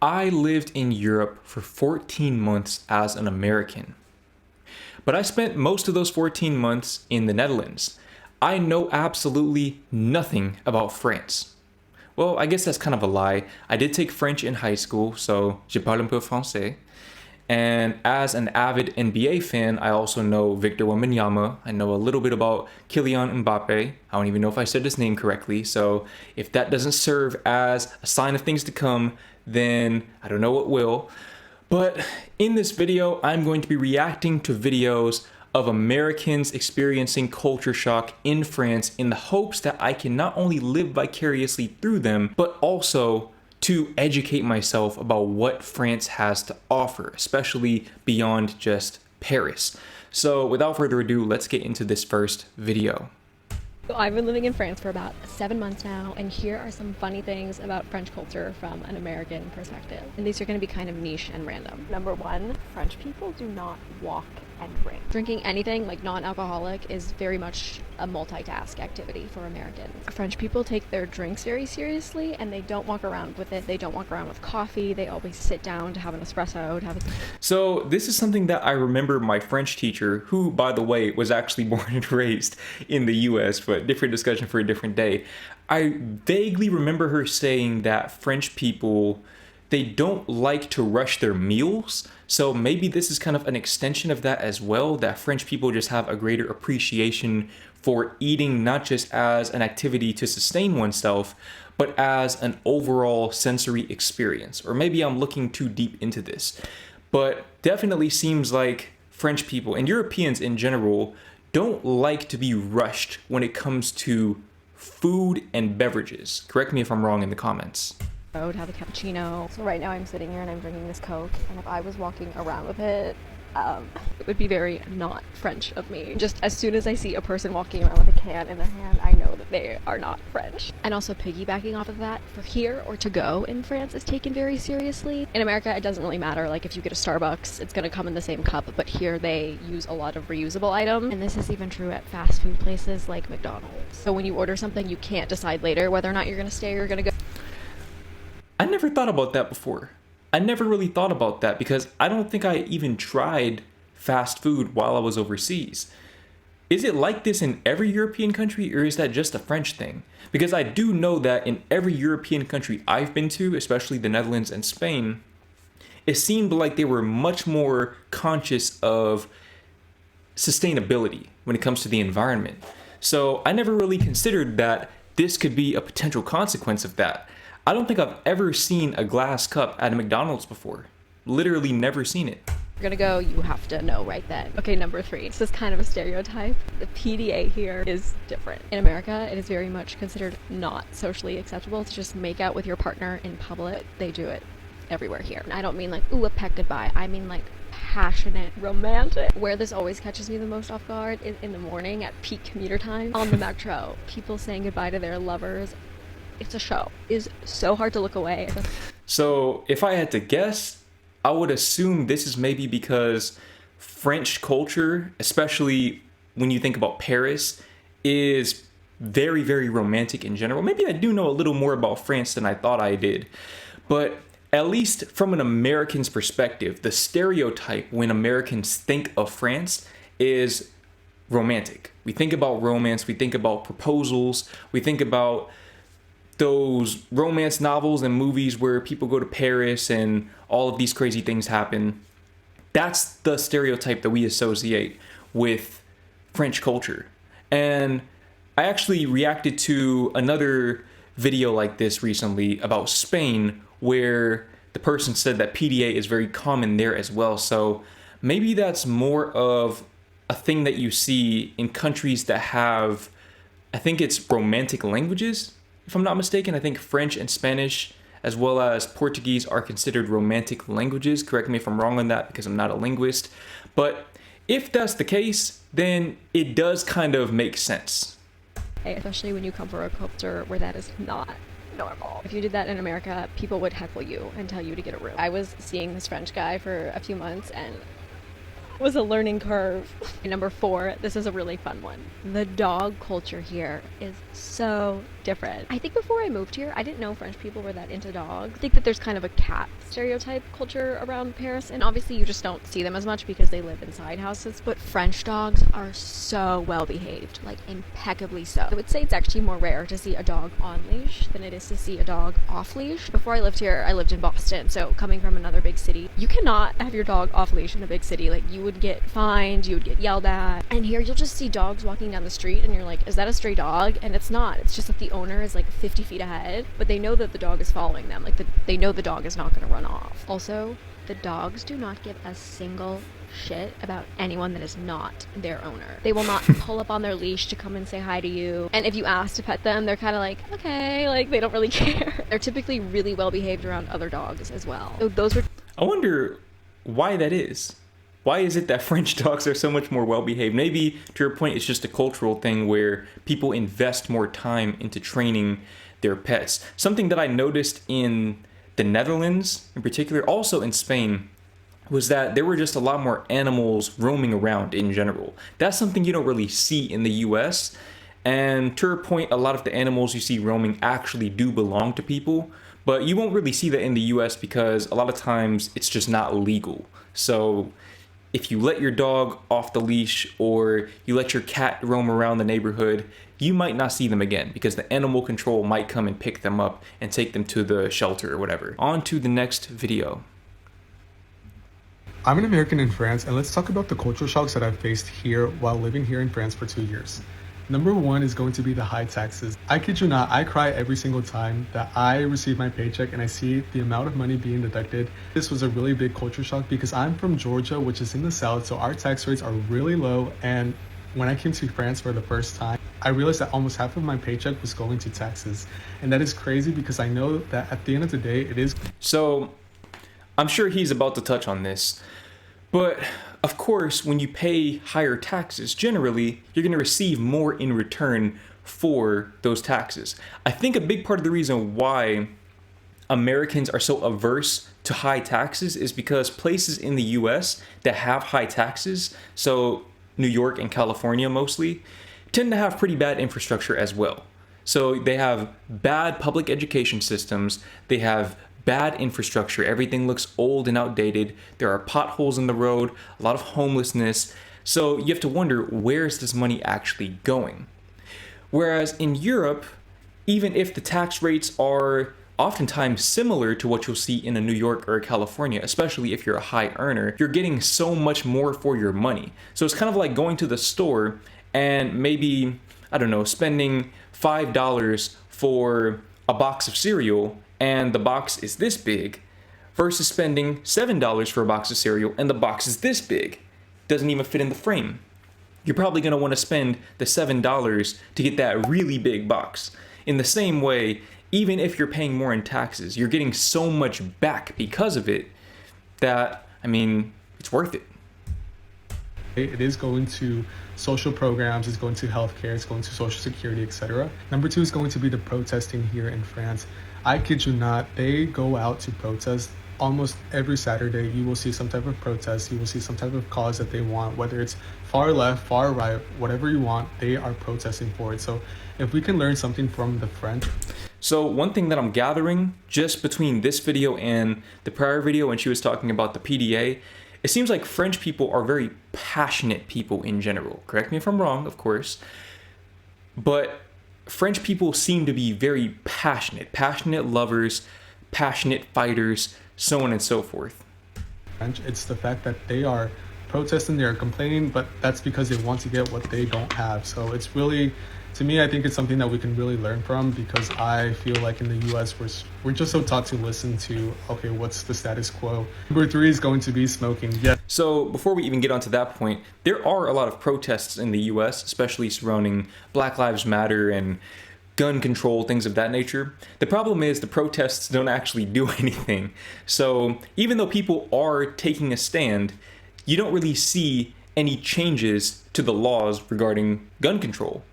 I lived in Europe for 14 months as an American, but I spent most of those 14 months in the Netherlands. I know absolutely nothing about France. Well, I guess that's kind of a lie. I did take French in high school, so je parle un peu français. And as an avid NBA fan, I also know Victor Wembanyama. I know a little bit about Kylian Mbappe. I don't even know if I said his name correctly. So if that doesn't serve as a sign of things to come, then I don't know what will. But in this video, I'm going to be reacting to videos of Americans experiencing culture shock in France in the hopes that I can not only live vicariously through them, but also to educate myself about what France has to offer, especially beyond just Paris. So without further ado, let's get into this first video. I've been living in France for about 7 months now, and here are some funny things about French culture from an American perspective. And these are going to be kind of niche and random. Number one, French people do not walk and drink. Drinking anything like non-alcoholic is very much a multitask activity for Americans. French people take their drinks very seriously, and they don't walk around with it. They don't walk around with coffee. They always sit down to have an espresso, So this is something that I remember my French teacher, who by the way was actually born and raised in the US, but different discussion for a different day. I vaguely remember her saying that French people, they don't like to rush their meals. So maybe this is kind of an extension of that as well, that French people just have a greater appreciation for eating, not just as an activity to sustain oneself, but as an overall sensory experience. Or maybe I'm looking too deep into this, but definitely seems like French people and Europeans in general don't like to be rushed when it comes to food and beverages. Correct me if I'm wrong in the comments. to have a cappuccino. So right now I'm sitting here and I'm drinking this Coke, and if I was walking around with it, it would be very not French of me. Just as soon as I see a person walking around with a can in their hand, I know that they are not French. And also piggybacking off of that, for here or to go in France is taken very seriously. In America, it doesn't really matter. Like if you get a Starbucks, it's gonna come in the same cup, but here they use a lot of reusable items. And this is even true at fast food places like McDonald's. So when you order something, you can't decide later whether or not you're gonna stay or you're gonna go. I never thought about that before. I never really thought about that because I don't think I even tried fast food while I was overseas. Is it like this in every European country, or is that just a French thing? Because I do know that in every European country I've been to, especially the Netherlands and Spain, it seemed like they were much more conscious of sustainability when it comes to the environment. So I never really considered that this could be a potential consequence of that. I don't think I've ever seen a glass cup at a McDonald's before. Literally never seen it. You're gonna go, you have to know right then. Okay, number three. This is kind of a stereotype. The PDA here is different. In America, it is very much considered not socially acceptable to just make out with your partner in public. They do it everywhere here. And I don't mean like, ooh, a peck goodbye. I mean like passionate, romantic. Where this always catches me the most off guard is in the morning at peak commuter time on the metro. People saying goodbye to their lovers. It's a show. It is so hard to look away. So if I had to guess, I would assume this is maybe because French culture, especially when you think about Paris, is very, very romantic in general. Maybe I do know a little more about France than I thought I did. But at least from an American's perspective, the stereotype when Americans think of France is romantic. We think about romance, we think about proposals, we think about those romance novels and movies where people go to Paris and all of these crazy things happen. That's the stereotype that we associate with French culture. And I actually reacted to another video like this recently about Spain, where the person said that PDA is very common there as well. So maybe that's more of a thing that you see in countries that have, I think it's romantic languages. If I'm not mistaken, I think French and Spanish as well as Portuguese are considered romantic languages. Correct me if I'm wrong on that because I'm not a linguist. But if that's the case, then it does kind of make sense. Especially when you come from a culture where that is not normal. If you did that in America, people would heckle you and tell you to get a room. I was seeing this French guy for a few months, and was a learning curve. Number four, this is a really fun one. The dog culture here is so different. I think before I moved here, I didn't know French people were that into dogs. I think that there's kind of a cat stereotype culture around Paris, and obviously you just don't see them as much because they live inside houses, but French dogs are so well behaved, like impeccably so. I would say it's actually more rare to see a dog on leash than it is to see a dog off leash. Before I lived here, I lived in Boston, so coming from another big city, you cannot have your dog off leash in a big city. Like, you would get fined, you would get yelled at. And here you'll just see dogs walking down the street and you're like, is that a stray dog? And it's not. It's just that the owner is like 50 feet ahead, but they know that the dog is following them. Like, they know the dog is not going to run off. Also, the dogs do not give a single shit about anyone that is not their owner. They will not pull up on their leash to come and say hi to you. And if you ask to pet them, they're kind of like, okay, like they don't really care. They're typically really well behaved around other dogs as well. So those were... I wonder why that is. Why is it that French dogs are so much more well behaved? Maybe, to your point, it's just a cultural thing where people invest more time into training their pets. Something that I noticed in the Netherlands, in particular, also in Spain, was that there were just a lot more animals roaming around in general. That's something you don't really see in the US. And to your point, a lot of the animals you see roaming actually do belong to people. But you won't really see that in the US because a lot of times it's just not legal. So if you let your dog off the leash or you let your cat roam around the neighborhood, you might not see them again because the animal control might come and pick them up and take them to the shelter or whatever. On to the next video. I'm an American in France, and let's talk about the cultural shocks that I've faced here while living here in France for 2 years. Number one is going to be the high taxes. I kid you not, I cry every single time that I receive my paycheck and I see the amount of money being deducted. This was a really big culture shock because I'm from Georgia, which is in the South, so our tax rates are really low. And when I came to France for the first time, I realized that almost half of my paycheck was going to taxes. And that is crazy because I know that at the end of the day, it is... So I'm sure he's about to touch on this, but of course, when you pay higher taxes, generally, you're going to receive more in return for those taxes. I think a big part of the reason why Americans are so averse to high taxes is because places in the US that have high taxes, so New York and California mostly, tend to have pretty bad infrastructure as well. So they have bad public education systems, they have bad infrastructure, everything looks old and outdated, there are potholes in the road, a lot of homelessness, so you have to wonder, where is this money actually going? Whereas in Europe, even if the tax rates are oftentimes similar to what you'll see in a New York or a California, especially if you're a high earner, you're getting so much more for your money. So it's kind of like going to the store and maybe, I don't know, spending $5 for a box of cereal and the box is this big, versus spending $7 for a box of cereal and the box is this big. Doesn't even fit in the frame. You're probably going to want to spend the $7 to get that really big box. In the same way, even if you're paying more in taxes, you're getting so much back because of it that, I mean, it's worth it. It is going to social programs, it's going to healthcare, it's going to social security, etc. Number two is going to be the protesting here in France. I kid you not, they go out to protest almost every Saturday. You will see some type of protest, you will see some type of cause that they want, whether it's far left, far right, whatever you want, they are protesting for it. So if we can learn something from the French. So one thing that I'm gathering just between this video and the prior video when she was talking about the PDA, it seems like French people are very passionate people in general. Correct me if I'm wrong, of course. But French people seem to be very passionate lovers, passionate fighters, so on and so forth. It's the fact that they are protesting, they're complaining, but that's because they want to get what they don't have. So it's really, to me, I think it's something that we can really learn from, because I feel like in the US, we're just so taught to listen to, okay, what's the status quo? Number three is going to be smoking. Yes. So before we even get onto that point, there are a lot of protests in the US, especially surrounding Black Lives Matter and gun control, things of that nature. The problem is the protests don't actually do anything. So even though people are taking a stand, you don't really see any changes to the laws regarding gun control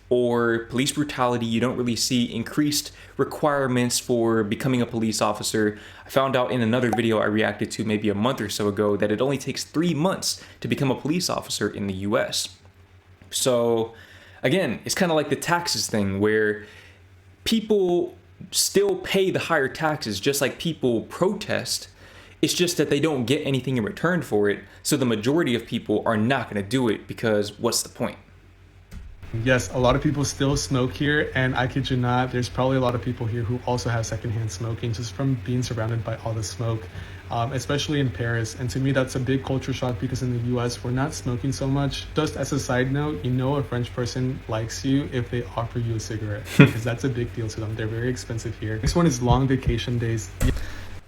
or police brutality. You don't really see increased requirements for becoming a police officer. I found out in another video I reacted to maybe a month or so ago that it only takes 3 months to become a police officer in the US. So again, it's kind of like the taxes thing where people still pay the higher taxes, just like people protest. It's just that they don't get anything in return for it. So the majority of people are not going to do it because what's the point? Yes, a lot of people still smoke here, and I kid you not, there's probably a lot of people here who also have secondhand smoking just from being surrounded by all the smoke, especially in Paris. And to me, that's a big culture shock because in the US, we're not smoking so much. Just as a side note, you know a French person likes you if they offer you a cigarette, because that's a big deal to them. They're very expensive here. Next one is long vacation days.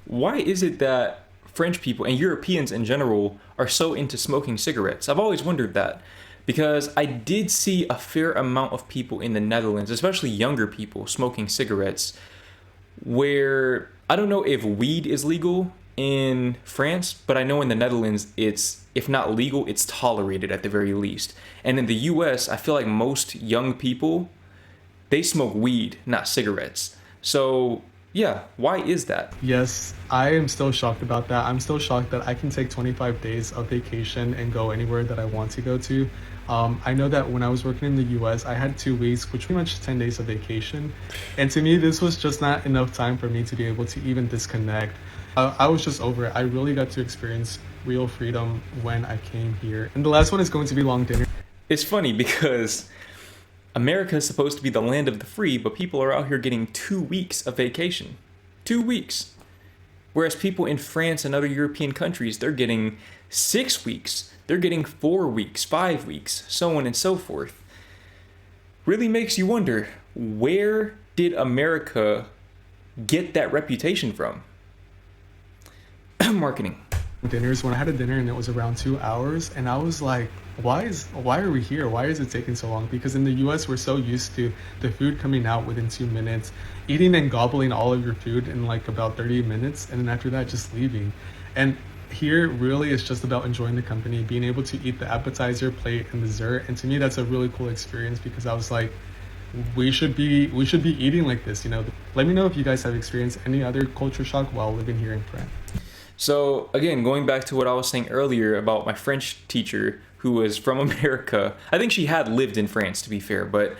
Why is it that French people and Europeans in general are so into smoking cigarettes? I've always wondered that. Because I did see a fair amount of people in the Netherlands, especially younger people, smoking cigarettes, where I don't know if weed is legal in France, but I know in the Netherlands it's, if not legal, it's tolerated at the very least. And in the US, I feel like most young people, they smoke weed, not cigarettes. So yeah, why is that? Yes, I am still shocked about that. I'm still shocked that I can take 25 days of vacation and go anywhere that I want to go to. I know that when I was working in the US, I had 2 weeks, which pretty much 10 days of vacation. And to me, this was just not enough time for me to be able to even disconnect. I was just over it. I really got to experience real freedom when I came here. And the last one is going to be long dinner. It's funny because America is supposed to be the land of the free, but people are out here getting 2 weeks of vacation. 2 weeks. Whereas people in France and other European countries, they're getting 6 weeks. They're getting 4 weeks, 5 weeks, so on and so forth. Really makes you wonder, where did America get that reputation from? Marketing. Dinners, when I had a dinner and it was around 2 hours, and I was like, why are we here? Why is it taking so long? Because in the US, we're so used to the food coming out within 2 minutes, eating and gobbling all of your food in like about 30 minutes, and then after that, just leaving. And here, really, it's just about enjoying the company, being able to eat the appetizer, plate, and dessert. And to me, that's a really cool experience because I was like, we should be eating like this, you know? Let me know if you guys have experienced any other culture shock while living here in France. So again, going back to what I was saying earlier about my French teacher who was from America. I think she had lived in France, to be fair, but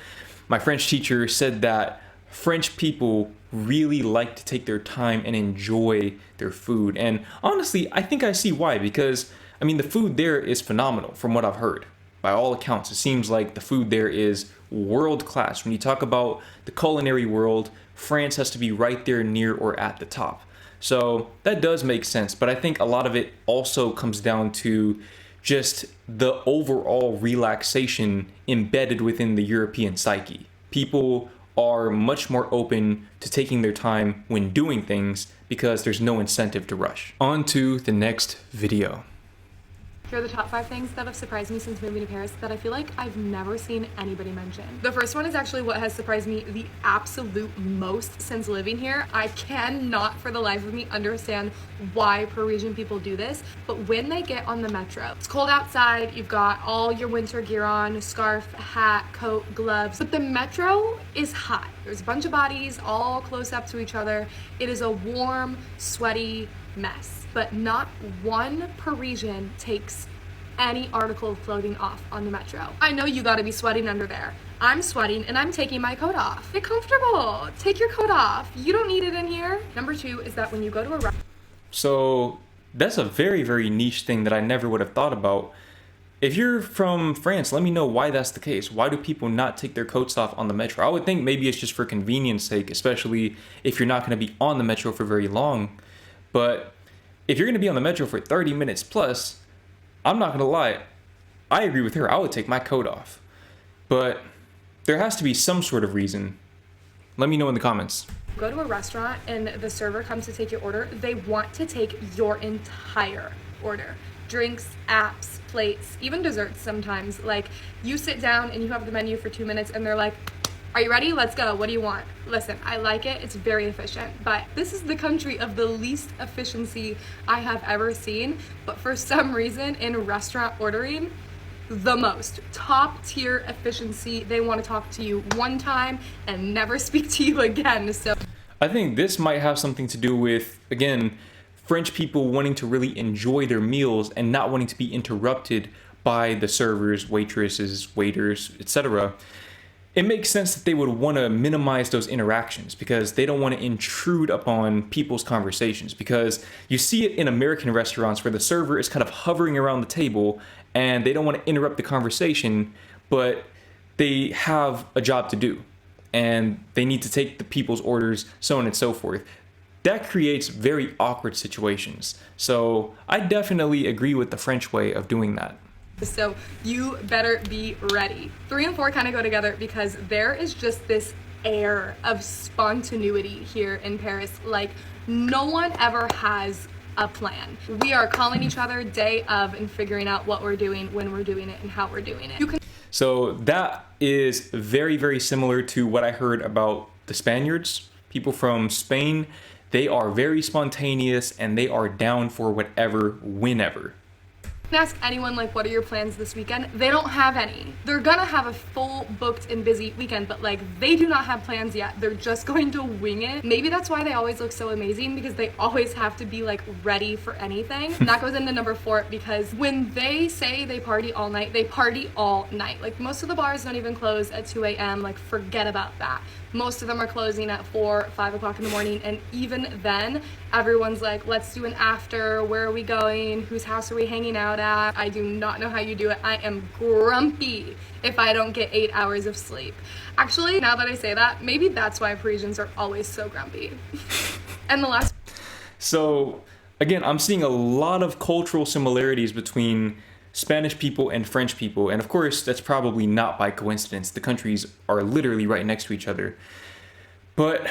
my French teacher said that French people really like to take their time and enjoy their food. And honestly, I think I see why, because I mean, the food there is phenomenal from what I've heard. By all accounts, it seems like the food there is world class. When you talk about the culinary world, France has to be right there near or at the top. So that does make sense, but I think a lot of it also comes down to just the overall relaxation embedded within the European psyche. People are much more open to taking their time when doing things because there's no incentive to rush. On to the next video. Here are the top 5 things that have surprised me since moving to Paris that I feel like I've never seen anybody mention. The first one is actually what has surprised me the absolute most since living here. I cannot for the life of me understand why Parisian people do this, but when they get on the metro, it's cold outside, you've got all your winter gear on, scarf, hat, coat, gloves, but the metro is hot. There's a bunch of bodies all close up to each other. It is a warm, sweaty mess. But not one Parisian takes any article of clothing off on the metro. I know you gotta be sweating under there. I'm sweating and I'm taking my coat off. Get comfortable. Take your coat off. You don't need it in here. Number 2 is that when you go to a So that's a very, very niche thing that I never would have thought about. If you're from France, let me know why that's the case. Why do people not take their coats off on the metro? I would think maybe it's just for convenience sake, especially if you're not gonna be on the metro for very long. But if you're going to be on the metro for 30 minutes plus, I'm not going to lie, I agree with her. I would take my coat off. But there has to be some sort of reason. Let me know in the comments. Go to a restaurant and the server comes to take your order, they want to take your entire order. Drinks, apps, plates, even desserts sometimes. Like, you sit down and you have the menu for 2 minutes and they're like, are you ready? Let's go. What do you want? Listen, I like it. It's very efficient, but this is the country of the least efficiency I have ever seen. But for some reason in restaurant ordering, the most top tier efficiency. They want to talk to you one time and never speak to you again. So I think this might have something to do with, again, French people wanting to really enjoy their meals and not wanting to be interrupted by the servers, waitresses, waiters, etc. it makes sense that they would want to minimize those interactions because they don't want to intrude upon people's conversations. Because you see it in American restaurants where the server is kind of hovering around the table and they don't want to interrupt the conversation, but they have a job to do and they need to take the people's orders, so on and so forth. That creates very awkward situations. So I definitely agree with the French way of doing that. So you better be ready. 3 and 4 kind of go together because there is just this air of spontaneity here in Paris. Like, no one ever has a plan. We are calling each other day of and figuring out what we're doing, when we're doing it, and how we're doing it. So that is very, very similar to what I heard about the Spaniards. People from Spain, they are very spontaneous and they are down for whatever, whenever. Ask anyone, like, what are your plans this weekend? They don't have any. They're gonna have a full booked and busy weekend, but like, they do not have plans yet. They're just going to wing it. Maybe that's why they always look so amazing, because they always have to be like ready for anything. And that goes into number 4, because when they say they party all night, they party all night. Like, most of the bars don't even close at 2 a.m. Like, forget about that. Most of them are closing at 4, 5 o'clock in the morning, and even then, everyone's like, let's do an after, where are we going, whose house are we hanging out at? I do not know how you do it. I am grumpy if I don't get 8 hours of sleep. Actually, now that I say that, maybe that's why Parisians are always so grumpy. And the last... So, again, I'm seeing a lot of cultural similarities between Spanish people and French people, and of course that's probably not by coincidence. The countries are literally right next to each other. But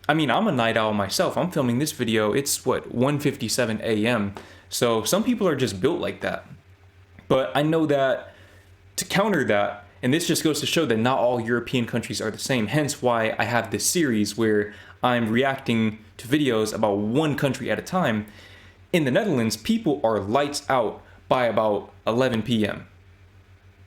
I mean, I'm a night owl myself. I'm filming this video, it's what, 1:57 a.m. So some people are just built like that. But I know that to counter that, and this just goes to show that not all European countries are the same, hence why I have this series where I'm reacting to videos about one country at a time. In the Netherlands, people are lights out by about 11 p.m.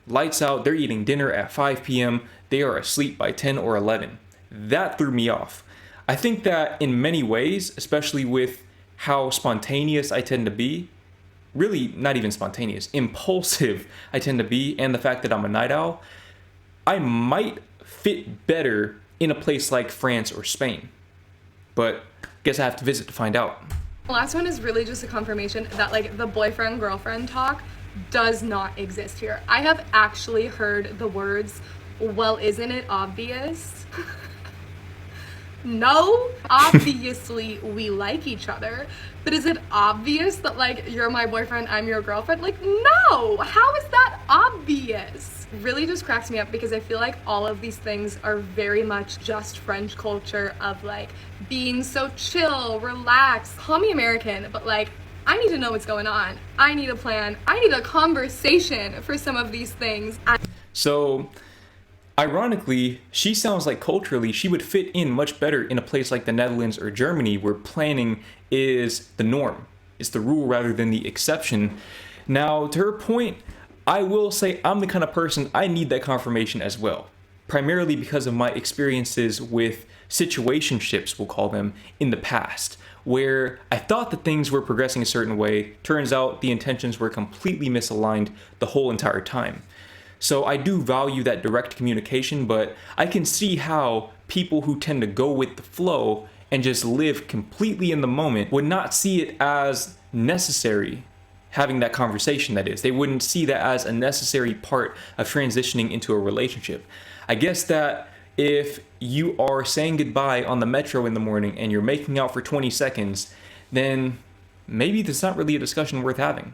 Lights out, they're eating dinner at 5 p.m. They are asleep by 10 or 11. That threw me off. I think that in many ways, especially with how spontaneous I tend to be, really not even spontaneous, impulsive I tend to be, and the fact that I'm a night owl, I might fit better in a place like France or Spain. But I guess I have to visit to find out. The last one is really just a confirmation that like the boyfriend-girlfriend talk does not exist here. I have actually heard the words, well, isn't it obvious? No, obviously we like each other, but is it obvious that like you're my boyfriend, I'm your girlfriend? Like, no, how is that obvious? Really just cracks me up because I feel like all of these things are very much just French culture of like being so chill, relaxed, call me American, but like I need to know what's going on. I need a plan. I need a conversation for some of these things. So ironically, she sounds like culturally she would fit in much better in a place like the Netherlands or Germany where planning is the norm. It's the rule rather than the exception. Now, to her point, I will say I'm the kind of person I need that confirmation as well. Primarily because of my experiences with situationships, we'll call them, in the past, where I thought that things were progressing a certain way. Turns out the intentions were completely misaligned the whole entire time. So I do value that direct communication, but I can see how people who tend to go with the flow and just live completely in the moment would not see it as necessary, having that conversation, that is. They wouldn't see that as a necessary part of transitioning into a relationship. I guess that if you are saying goodbye on the metro in the morning and you're making out for 20 seconds, then maybe that's not really a discussion worth having.